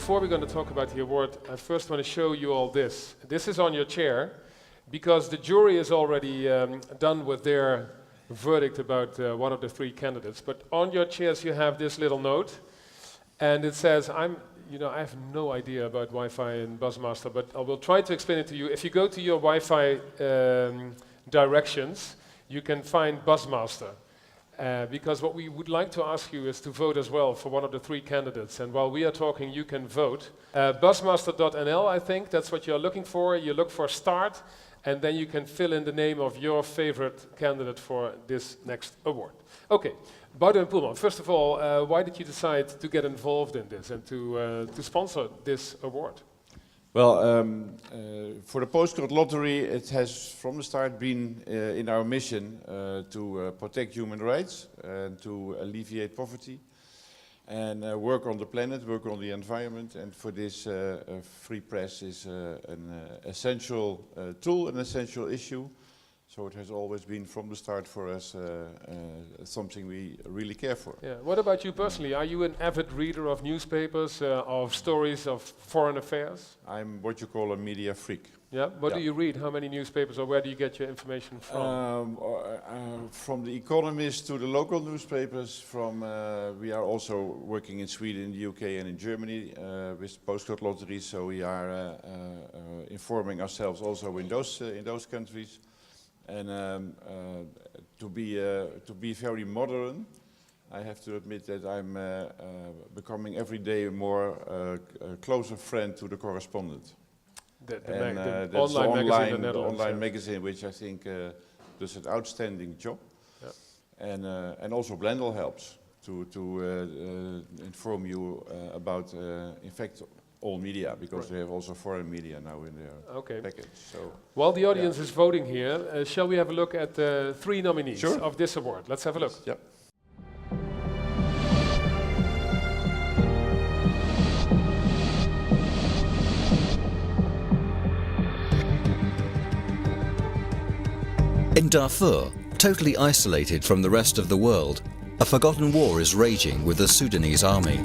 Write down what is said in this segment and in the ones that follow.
before we're going to talk about the award, I first want to show you all this. This is on your chair, because the jury is already done with their verdict about one of the three candidates. But on your chairs you have this little note, and it says, I have no idea about Wi-Fi and Buzzmaster, but I will try to explain it to you. If you go to your Wi-Fi directions, you can find Buzzmaster. Because what we would like to ask you is to vote as well for one of the three candidates. And while we are talking, you can vote. Buzzmaster.nl, I think, that's what you're looking for. You look for start, and then you can fill in the name of your favorite candidate for this next award. Okay, Boudewijn and Poelman, first of all, why did you decide to get involved in this and to sponsor this award? Well, for the Postcode Loterij, it has from the start been in our mission to protect human rights and to alleviate poverty and work on the planet, work on the environment. And for this, free press is an essential tool, an essential issue. So it has always been from the start for us something we really care for. Yeah. What about you personally? Are you an avid reader of newspapers, of stories of foreign affairs? I'm what you call a media freak. Yeah. What do you read? How many newspapers, or where do you get your information from? From The Economist to the local newspapers. We are also working in Sweden, the UK, and in Germany with Postcode Loterij. So we are informing ourselves also in those countries. And to be very modern, I have to admit that I'm becoming every day a more closer friend to the correspondent. That's the online magazine, which I think does an outstanding job. Yeah. And also Blendel helps to inform you about, in fact, all media, because they have also foreign media now in their package. So, while the audience is voting here, shall we have a look at the three nominees of this award? Let's have a look. Yep. In Darfur, totally isolated from the rest of the world, a forgotten war is raging with the Sudanese army.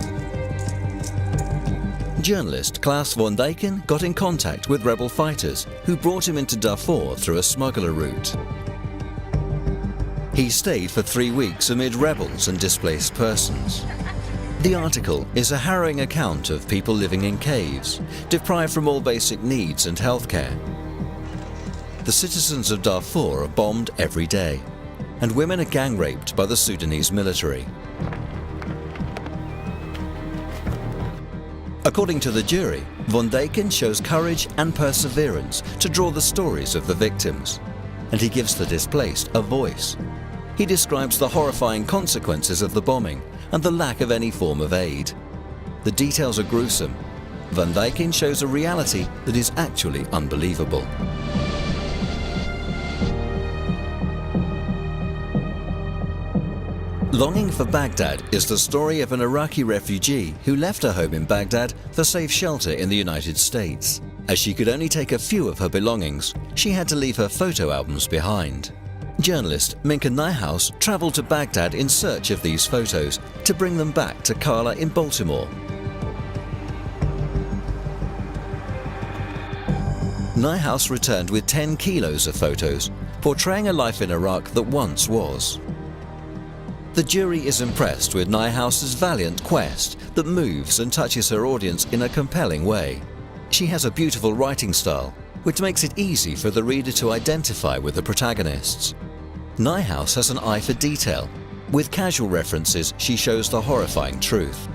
Journalist Klaas van Dijken got in contact with rebel fighters who brought him into Darfur through a smuggler route. He stayed for 3 weeks amid rebels and displaced persons. The article is a harrowing account of people living in caves, deprived from all basic needs and healthcare. The citizens of Darfur are bombed every day, and women are gang raped by the Sudanese military. According to the jury, Van Dijken shows courage and perseverance to draw the stories of the victims, and he gives the displaced a voice. He describes the horrifying consequences of the bombing and the lack of any form of aid. The details are gruesome. Van Dijken shows a reality that is actually unbelievable. Longing for Baghdad is the story of an Iraqi refugee who left her home in Baghdad for safe shelter in the United States. As she could only take a few of her belongings, she had to leave her photo albums behind. Journalist Minka Nijhuis traveled to Baghdad in search of these photos to bring them back to Carla in Baltimore. Nijhuis returned with 10 kilos of photos, portraying a life in Iraq that once was. The jury is impressed with Nijhuis's valiant quest that moves and touches her audience in a compelling way. She has a beautiful writing style, which makes it easy for the reader to identify with the protagonists. Nijhuis has an eye for detail. With casual references, she shows the horrifying truth.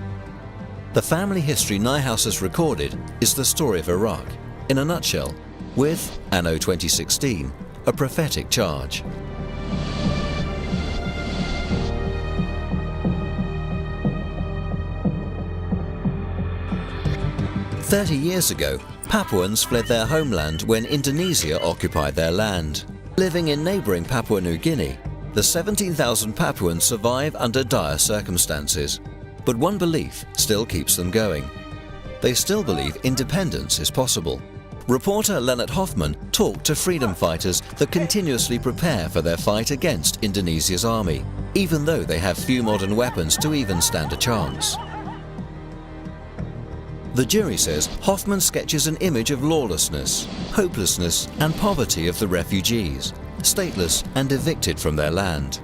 The family history Nijhuis has recorded is the story of Iraq, in a nutshell, with, anno 2016, a prophetic charge. 30 years ago, Papuans fled their homeland when Indonesia occupied their land. Living in neighbouring Papua New Guinea, the 17,000 Papuans survive under dire circumstances. But one belief still keeps them going. They still believe independence is possible. Reporter Leonard Hoffman talked to freedom fighters that continuously prepare for their fight against Indonesia's army, even though they have few modern weapons to even stand a chance. The jury says Hoffman sketches an image of lawlessness, hopelessness and poverty of the refugees, stateless and evicted from their land.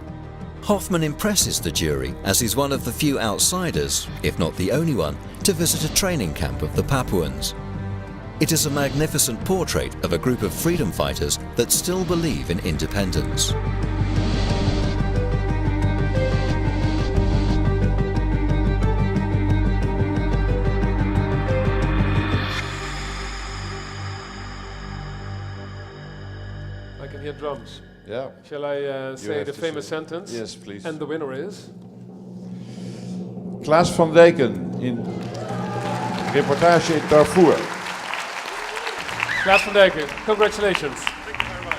Hoffman impresses the jury as he's one of the few outsiders, if not the only one, to visit a training camp of the Papuans. It is a magnificent portrait of a group of freedom fighters that still believe in independence. I can hear drums. Yeah. Shall I say have the to famous say- sentence? Yes, please. And the winner is? Klaas van Dijken in reportage in Darfur. Klaas van Dijken, congratulations.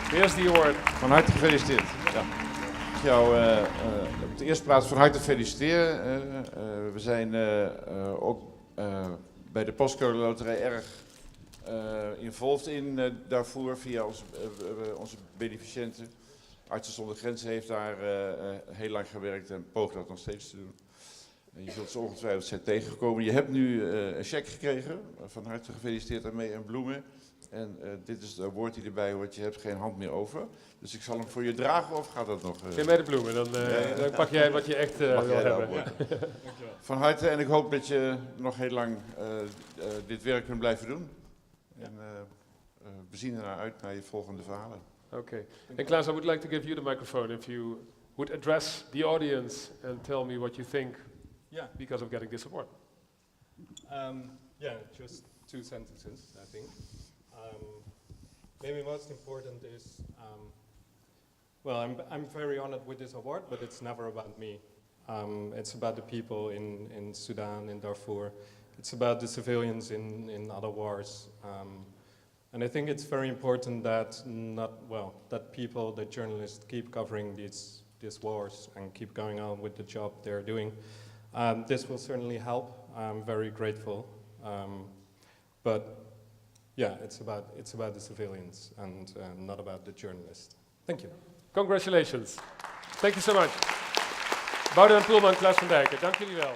Here's the award. Van harte gefeliciteerd. Ja. Ik jou op de eerste plaats van harte feliciteren. We zijn ook bij de Postcode Loterij erg involved in Darfur via onze beneficiënten. Artsen zonder Grenzen heeft daar heel lang gewerkt en poogt dat nog steeds te doen. En je zult ze ongetwijfeld zijn tegengekomen. Je hebt nu een cheque gekregen. Van harte gefeliciteerd daarmee en bloemen. En dit is het woord die erbij hoort. Je hebt geen hand meer over. Dus ik zal hem voor je dragen of gaat dat nog? Geef mij de bloemen, dan pak jij wat je echt wil hebben. Van harte en ik hoop dat je nog heel lang dit werk kunt blijven doen. Ja. En we zien ernaar uit naar je volgende verhalen. Okay. And Klaas, I would like to give you the microphone if you would address the audience and tell me what you think because of getting this award. Yeah, just 2 sentences, I think. Maybe most important is, well, I'm very honored with this award, but it's never about me. It's about the people in Sudan, in Darfur. It's about the civilians in other wars. And I think it's very important that that people, that journalists keep covering these wars and keep going on with the job they're doing. This will certainly help. I'm very grateful. But yeah, it's about the civilians and not about the journalists. Thank you. Congratulations. Thank you so much. Boudewijn Poelman, Klaas van Dijken, dank jullie wel.